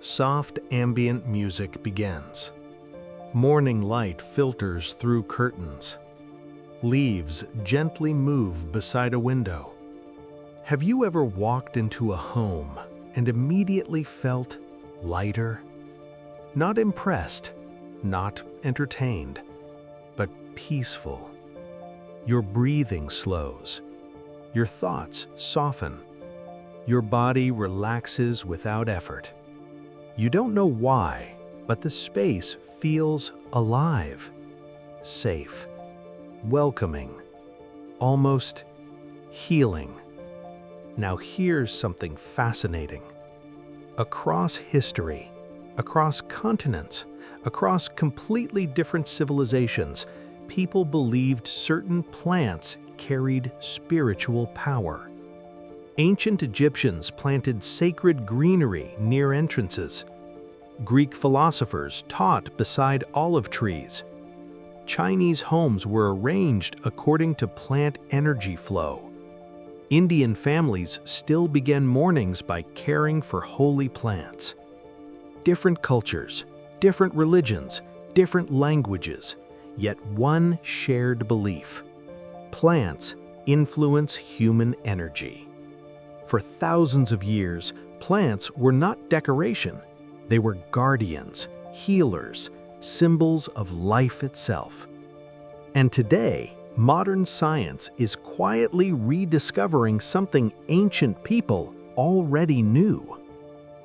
soft ambient music begins. Morning light filters through curtains. Leaves gently move beside a window. Have you ever walked into a home and immediately felt lighter? Not impressed, not entertained, but peaceful. Your breathing slows. Your thoughts soften. Your body relaxes without effort. You don't know why, but the space feels alive, safe, welcoming, almost healing. Now here's something fascinating. Across history, across continents, across completely different civilizations, people believed certain plants carried spiritual power. Ancient Egyptians planted sacred greenery near entrances. Greek philosophers taught beside olive trees. Chinese homes were arranged according to plant energy flow. Indian families still began mornings by caring for holy plants. Different cultures, different religions, different languages, yet one shared belief. Plants influence human energy. For thousands of years, plants were not decoration. They were guardians, healers, symbols of life itself. And today, modern science is quietly rediscovering something ancient people already knew.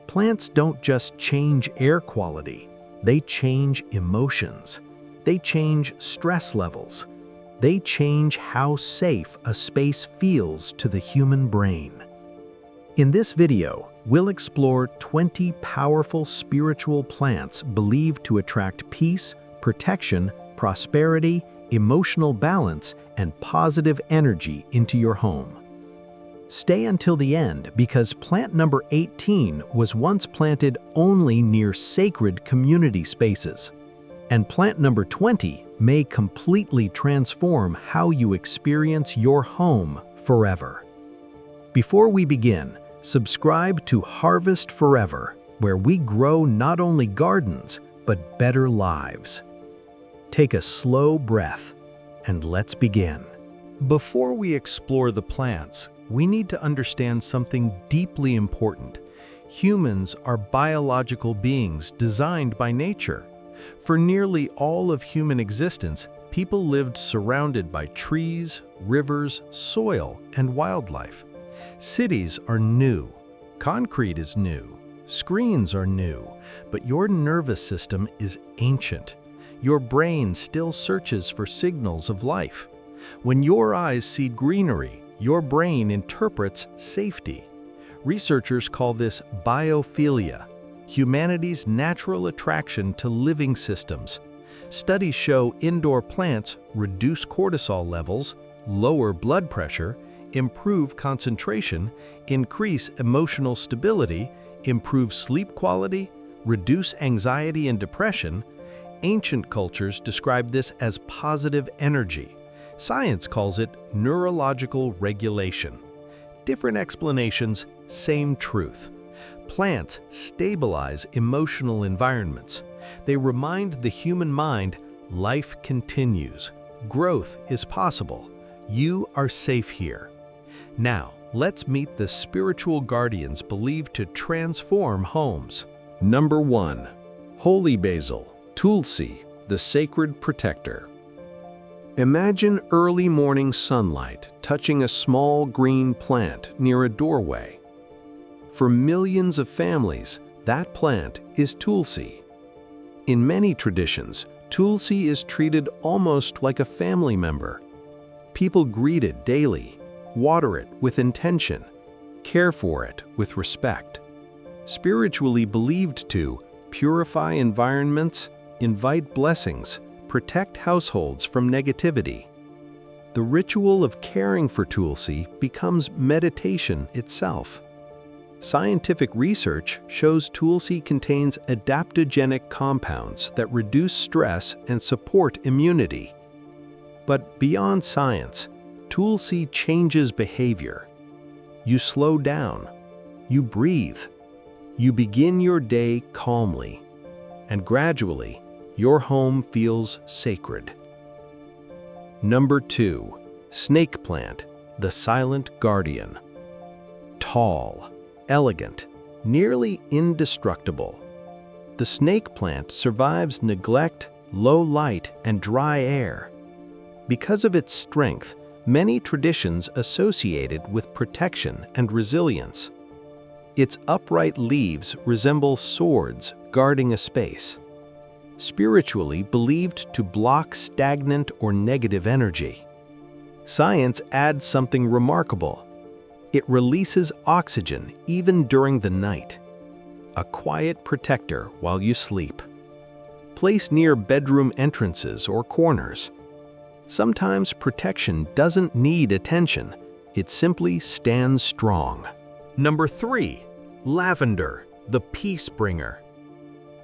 Plants don't just change air quality, they change emotions. They change stress levels. They change how safe a space feels to the human brain. In this video, we'll explore 20 powerful spiritual plants believed to attract peace, protection, prosperity, emotional balance, and positive energy into your home. Stay until the end because plant number 18 was once planted only near sacred community spaces. And plant number 20 may completely transform how you experience your home forever. Before we begin, subscribe to Harvest Forever, where we grow not only gardens, but better lives. Take a slow breath, and let's begin. Before we explore the plants, we need to understand something deeply important. Humans are biological beings designed by nature. For nearly all of human existence, people lived surrounded by trees, rivers, soil, and wildlife. Cities are new. Concrete is new. Screens are new. But your nervous system is ancient. Your brain still searches for signals of life. When your eyes see greenery, your brain interprets safety. Researchers call this biophilia, humanity's natural attraction to living systems. Studies show indoor plants reduce cortisol levels, lower blood pressure, improve concentration, increase emotional stability, improve sleep quality, reduce anxiety and depression. Ancient cultures describe this as positive energy. Science calls it neurological regulation. Different explanations, same truth. Plants stabilize emotional environments. They remind the human mind life continues. Growth is possible. You are safe here. Now, let's meet the spiritual guardians believed to transform homes. Number 1. Holy Basil, Tulsi, the sacred protector. Imagine early morning sunlight touching a small green plant near a doorway. For millions of families, that plant is Tulsi. In many traditions, Tulsi is treated almost like a family member. People greet it daily, water it with intention, care for it with respect. Spiritually believed to purify environments, invite blessings, protect households from negativity. The ritual of caring for Tulsi becomes meditation itself. Scientific research shows Tulsi contains adaptogenic compounds that reduce stress and support immunity. But beyond science, Tulsi changes behavior. You slow down. You breathe. You begin your day calmly, and gradually, your home feels sacred. Number 2. Snake plant, the silent guardian. Tall, elegant, nearly indestructible. The snake plant survives neglect, low light, and dry air. Because of its strength, many traditions associate it with protection and resilience. Its upright leaves resemble swords guarding a space, spiritually believed to block stagnant or negative energy. Science adds something remarkable. It releases oxygen even during the night, a quiet protector while you sleep. Place near bedroom entrances or corners. Sometimes protection doesn't need attention, it simply stands strong. Number 3. Lavender, the peace bringer.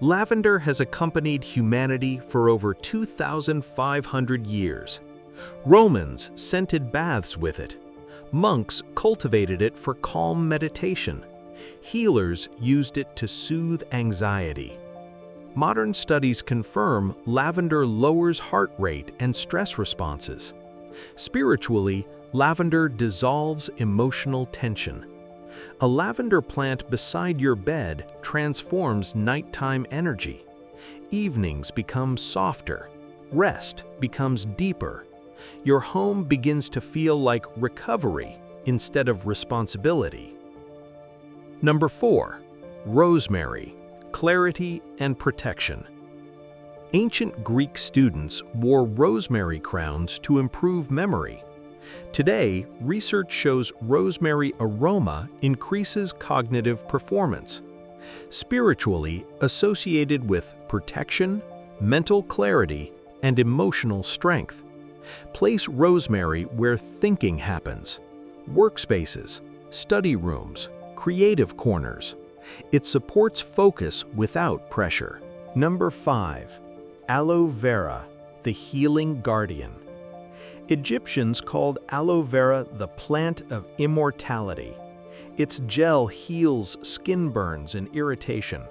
Lavender has accompanied humanity for over 2,500 years. Romans scented baths with it. Monks cultivated it for calm meditation. Healers used it to soothe anxiety. Modern studies confirm lavender lowers heart rate and stress responses. Spiritually, lavender dissolves emotional tension. A lavender plant beside your bed transforms nighttime energy. Evenings become softer. Rest becomes deeper. Your home begins to feel like recovery instead of responsibility. Number 4. Rosemary, clarity and protection. Ancient Greek students wore rosemary crowns to improve memory. Today, research shows rosemary aroma increases cognitive performance. Spiritually associated with protection, mental clarity, and emotional strength. Place rosemary where thinking happens. Workspaces, study rooms, creative corners. It supports focus without pressure. Number 5. Aloe vera, the healing guardian. Egyptians called aloe vera the plant of immortality. Its gel heals skin burns and irritation.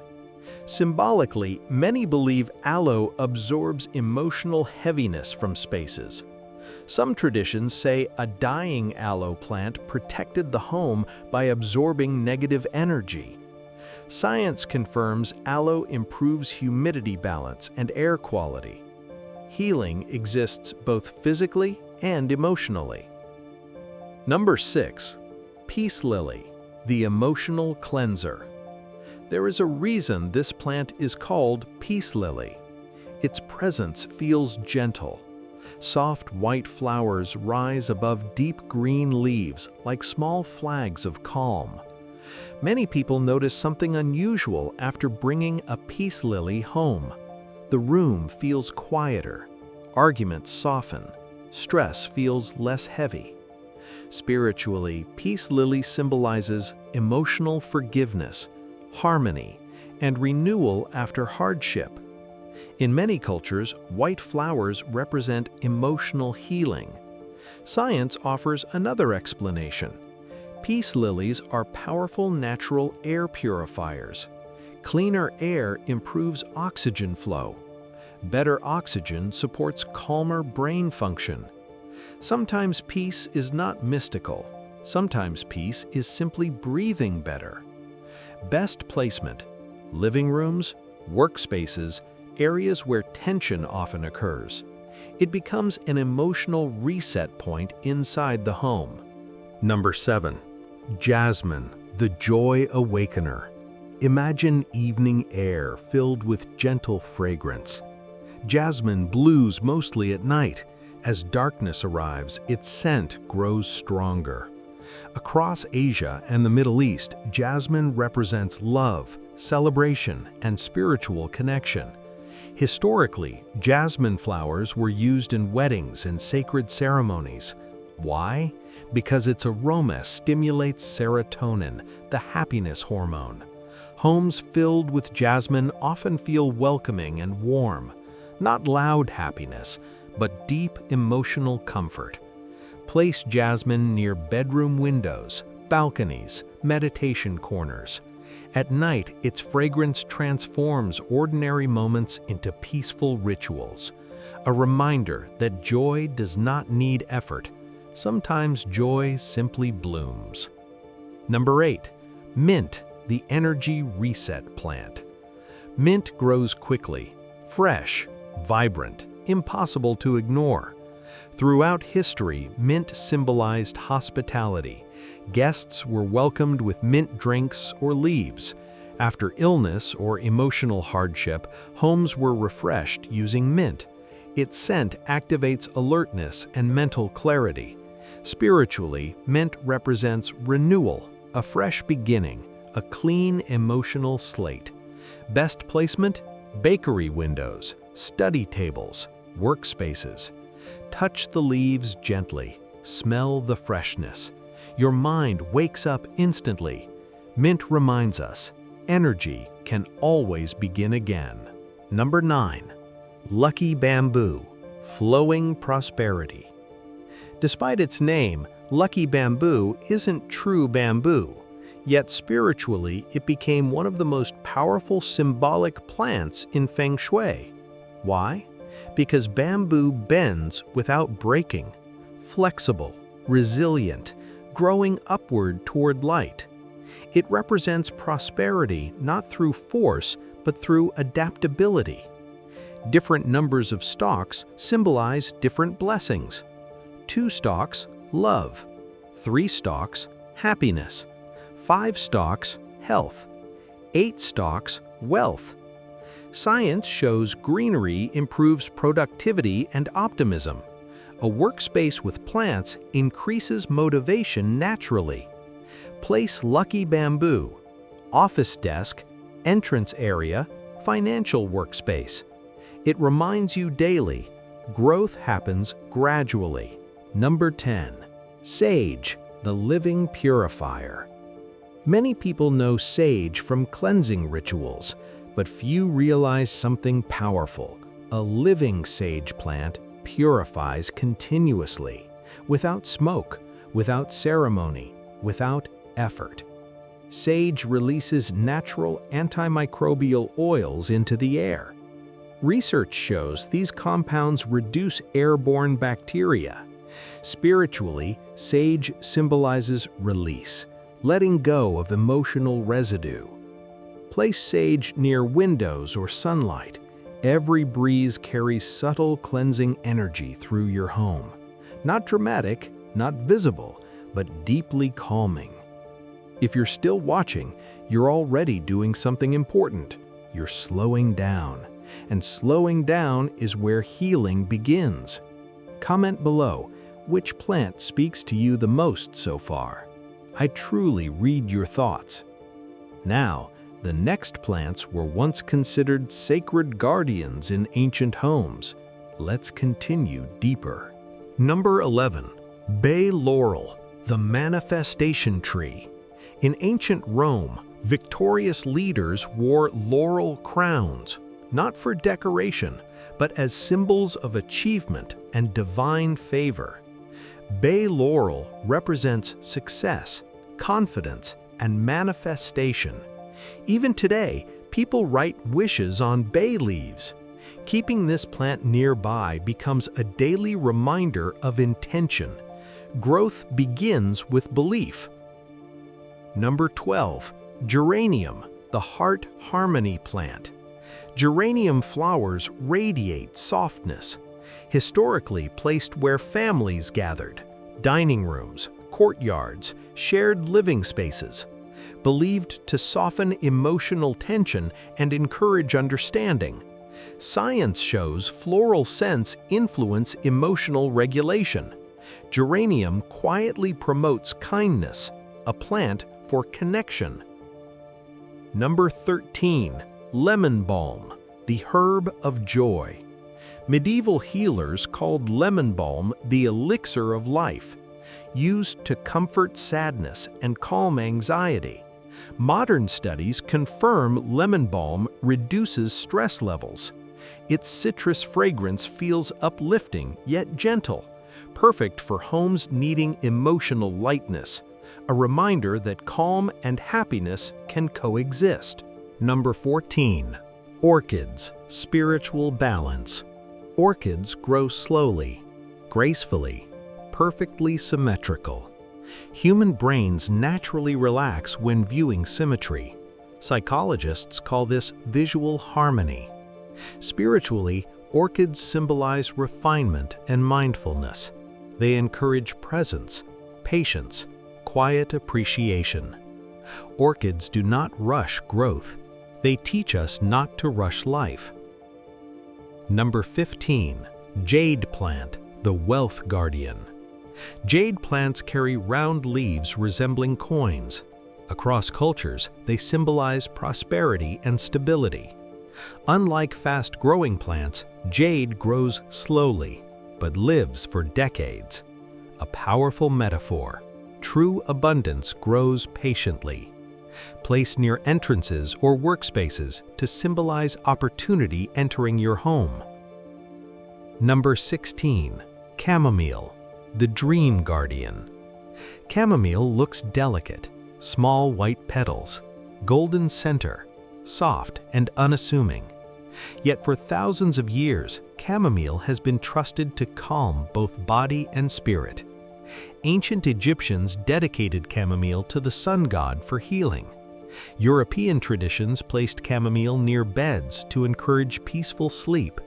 Symbolically, many believe aloe absorbs emotional heaviness from spaces. Some traditions say a dying aloe plant protected the home by absorbing negative energy. Science confirms aloe improves humidity balance and air quality. Healing exists both physically and emotionally. Number 6. Peace lily, the emotional cleanser. There is a reason this plant is called peace lily. Its presence feels gentle. Soft white flowers rise above deep green leaves like small flags of calm. Many people notice something unusual after bringing a peace lily home. The room feels quieter. Arguments soften. Stress feels less heavy. Spiritually, peace lily symbolizes emotional forgiveness, harmony, and renewal after hardship. In many cultures, white flowers represent emotional healing. Science offers another explanation. Peace lilies are powerful natural air purifiers. Cleaner air improves oxygen flow. Better oxygen supports calmer brain function. Sometimes peace is not mystical. Sometimes peace is simply breathing better. Best placement: living rooms, workspaces, areas where tension often occurs. It becomes an emotional reset point inside the home. Number 7. Jasmine, the joy awakener. Imagine evening air filled with gentle fragrance. Jasmine blooms mostly at night. As darkness arrives, its scent grows stronger. Across Asia and the Middle East, jasmine represents love, celebration, and spiritual connection. Historically, jasmine flowers were used in weddings and sacred ceremonies. Why? Because its aroma stimulates serotonin, the happiness hormone. Homes filled with jasmine often feel welcoming and warm, not loud happiness, but deep emotional comfort. Place jasmine near bedroom windows, balconies, meditation corners. At night, its fragrance transforms ordinary moments into peaceful rituals, a reminder that joy does not need effort. Sometimes joy simply blooms. Number 8. Mint, the energy reset plant. Mint grows quickly, fresh, vibrant, impossible to ignore. Throughout history, mint symbolized hospitality. Guests were welcomed with mint drinks or leaves. After illness or emotional hardship, homes were refreshed using mint. Its scent activates alertness and mental clarity. Spiritually, mint represents renewal, a fresh beginning, a clean emotional slate. Best placement? Bakery windows, study tables, workspaces. Touch the leaves gently. Smell the freshness. Your mind wakes up instantly. Mint reminds us, energy can always begin again. Number 9. Lucky bamboo, flowing prosperity. Despite its name, lucky bamboo isn't true bamboo. Yet spiritually, it became one of the most powerful symbolic plants in Feng Shui. Why? Because bamboo bends without breaking, flexible, resilient, growing upward toward light. It represents prosperity not through force, but through adaptability. Different numbers of stalks symbolize different blessings. 2 stalks, love. 3 stalks, happiness. 5 stalks, health. 8 stalks, wealth. Science shows greenery improves productivity and optimism. A workspace with plants increases motivation naturally. Place lucky bamboo, office desk, entrance area, financial workspace. It reminds you daily, growth happens gradually. Number 10. Sage, the living purifier. Many people know sage from cleansing rituals, but few realize something powerful. A living sage plant purifies continuously, without smoke, without ceremony, without effort. Sage releases natural antimicrobial oils into the air. Research shows these compounds reduce airborne bacteria. Spiritually, sage symbolizes release, letting go of emotional residue. Place sage near windows or sunlight. Every breeze carries subtle cleansing energy through your home. Not dramatic, not visible, but deeply calming. If you're still watching, you're already doing something important. You're slowing down. And slowing down is where healing begins. Comment below, which plant speaks to you the most so far? I truly read your thoughts. Now, the next plants were once considered sacred guardians in ancient homes. Let's continue deeper. Number 11. Bay laurel, the manifestation tree. In ancient Rome, victorious leaders wore laurel crowns, not for decoration, but as symbols of achievement and divine favor. Bay laurel represents success, confidence, and manifestation. Even today, people write wishes on bay leaves. Keeping this plant nearby becomes a daily reminder of intention. Growth begins with belief. Number 12. Geranium, the heart harmony plant. Geranium flowers radiate softness. Historically placed where families gathered, dining rooms, courtyards, shared living spaces. Believed to soften emotional tension and encourage understanding. Science shows floral scents influence emotional regulation. Geranium quietly promotes kindness, a plant for connection. Number 13. Lemon balm, the herb of joy. Medieval healers called lemon balm the elixir of life, used to comfort sadness and calm anxiety. Modern studies confirm lemon balm reduces stress levels. Its citrus fragrance feels uplifting yet gentle, perfect for homes needing emotional lightness. a reminder that calm and happiness can coexist. Number 14. Orchids, spiritual balance. Orchids grow slowly, gracefully, perfectly symmetrical. Human brains naturally relax when viewing symmetry. Psychologists call this visual harmony. Spiritually, orchids symbolize refinement and mindfulness. They encourage presence, patience, quiet appreciation. Orchids do not rush growth. They teach us not to rush life. Number 15. Jade plant, the wealth guardian. Jade plants carry round leaves resembling coins. Across cultures, they symbolize prosperity and stability. Unlike fast-growing plants, jade grows slowly, but lives for decades. A powerful metaphor. True abundance grows patiently. Placed near entrances or workspaces to symbolize opportunity entering your home. Number 16. Chamomile, the dream guardian. Chamomile looks delicate, small white petals, golden center, soft and unassuming. Yet for thousands of years, chamomile has been trusted to calm both body and spirit. Ancient Egyptians dedicated chamomile to the sun god for healing. European traditions placed chamomile near beds to encourage peaceful sleep.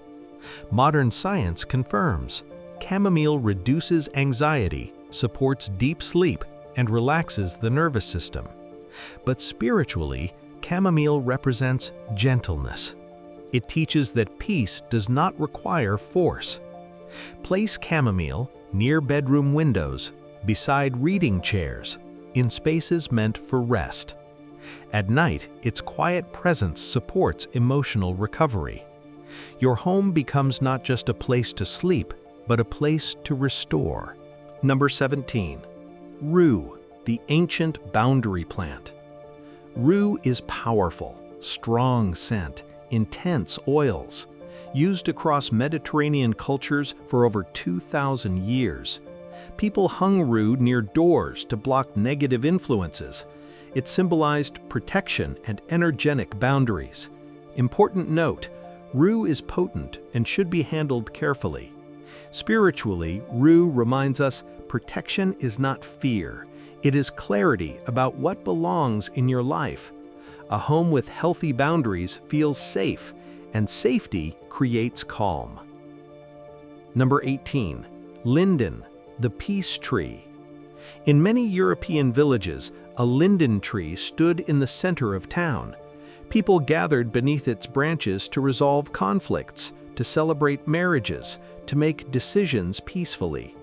Modern science confirms chamomile reduces anxiety, supports deep sleep, and relaxes the nervous system. But spiritually, chamomile represents gentleness. It teaches that peace does not require force. Place chamomile near bedroom windows, beside reading chairs, in spaces meant for rest. At night, its quiet presence supports emotional recovery. Your home becomes not just a place to sleep, but a place to restore. Number 17. Rue, the ancient boundary plant. Rue is powerful, strong scent, intense oils. Used across Mediterranean cultures for over 2,000 years. People hung rue near doors to block negative influences. It symbolized protection and energetic boundaries. Important note, rue is potent and should be handled carefully. Spiritually, rue reminds us protection is not fear. It is clarity about what belongs in your life. A home with healthy boundaries feels safe, and safety creates calm. Number 18. Linden, the peace tree. In many European villages, a linden tree stood in the center of town. People gathered beneath its branches to resolve conflicts, to celebrate marriages, to make decisions peacefully.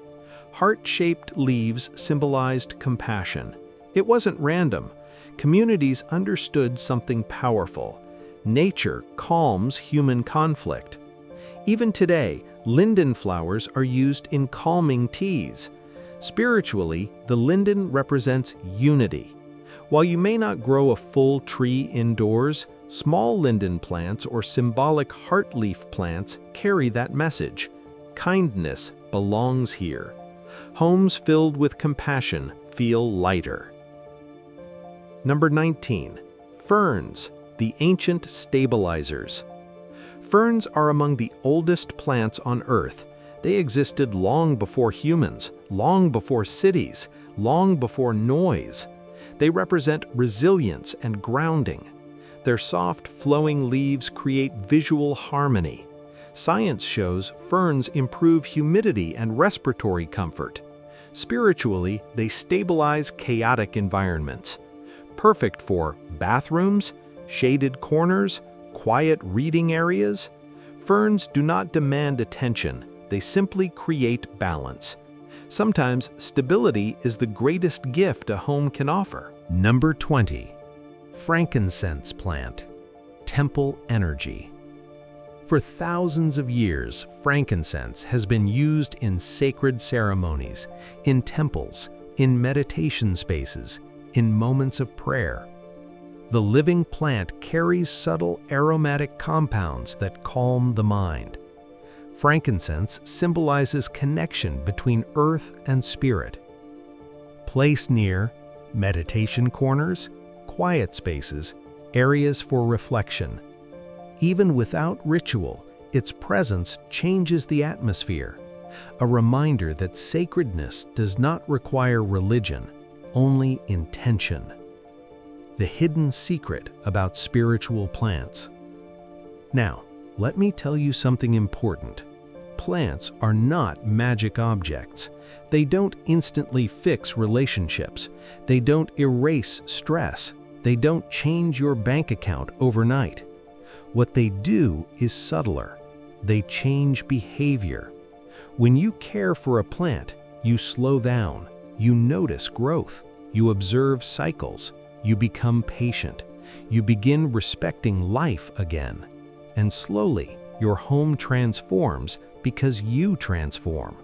Heart-shaped leaves symbolized compassion. It wasn't random. Communities understood something powerful. Nature calms human conflict. Even today, linden flowers are used in calming teas. Spiritually, the linden represents unity. While you may not grow a full tree indoors, small linden plants or symbolic heartleaf plants carry that message. Kindness belongs here. Homes filled with compassion feel lighter. Number 19. Ferns, the ancient stabilizers. Ferns are among the oldest plants on Earth. They existed long before humans, long before cities, long before noise. They represent resilience and grounding. Their soft, flowing leaves create visual harmony. Science shows ferns improve humidity and respiratory comfort. Spiritually, they stabilize chaotic environments. Perfect for bathrooms, shaded corners, quiet reading areas. Ferns do not demand attention, they simply create balance. Sometimes stability is the greatest gift a home can offer. Number 20. Frankincense plant, temple energy. For thousands of years, frankincense has been used in sacred ceremonies, in temples, in meditation spaces, in moments of prayer. The living plant carries subtle aromatic compounds that calm the mind. Frankincense symbolizes connection between earth and spirit. Placed near meditation corners, quiet spaces, areas for reflection. Even without ritual, its presence changes the atmosphere, a reminder that sacredness does not require religion, only intention. The hidden secret about spiritual plants. Now, let me tell you something important. Plants are not magic objects. They don't instantly fix relationships. They don't erase stress. They don't change your bank account overnight. What they do is subtler. They change behavior. When you care for a plant, you slow down, you notice growth, you observe cycles, you become patient, you begin respecting life again. And slowly, your home transforms because you transform.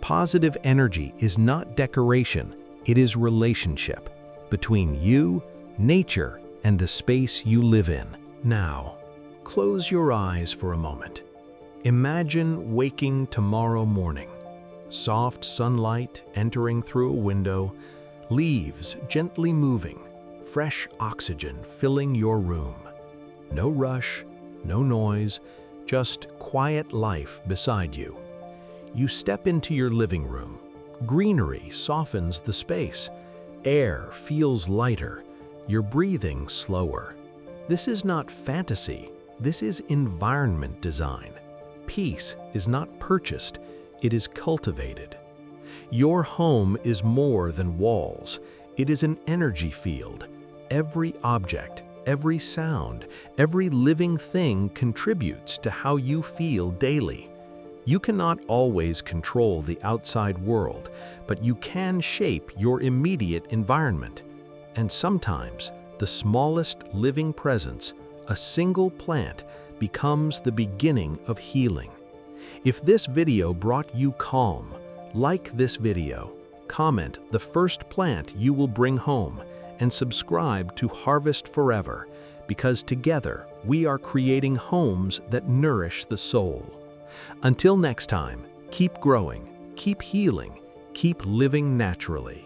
Positive energy is not decoration, it is relationship between you, nature, and the space you live in. Now, close your eyes for a moment. Imagine waking tomorrow morning. Soft sunlight entering through a window, leaves gently moving, fresh oxygen filling your room. No rush, no noise, just quiet life beside you. You step into your living room. Greenery softens the space. Air feels lighter. Your breathing slower. This is not fantasy. This is environment design. Peace is not purchased. It is cultivated. Your home is more than walls. It is an energy field. Every object, every sound, every living thing contributes to how you feel daily. You cannot always control the outside world, but you can shape your immediate environment. And sometimes, the smallest living presence, a single plant, becomes the beginning of healing. If this video brought you calm, like this video, comment the first plant you will bring home, and subscribe to Harvest Forever, because together we are creating homes that nourish the soul. Until next time, keep growing, keep healing, keep living naturally.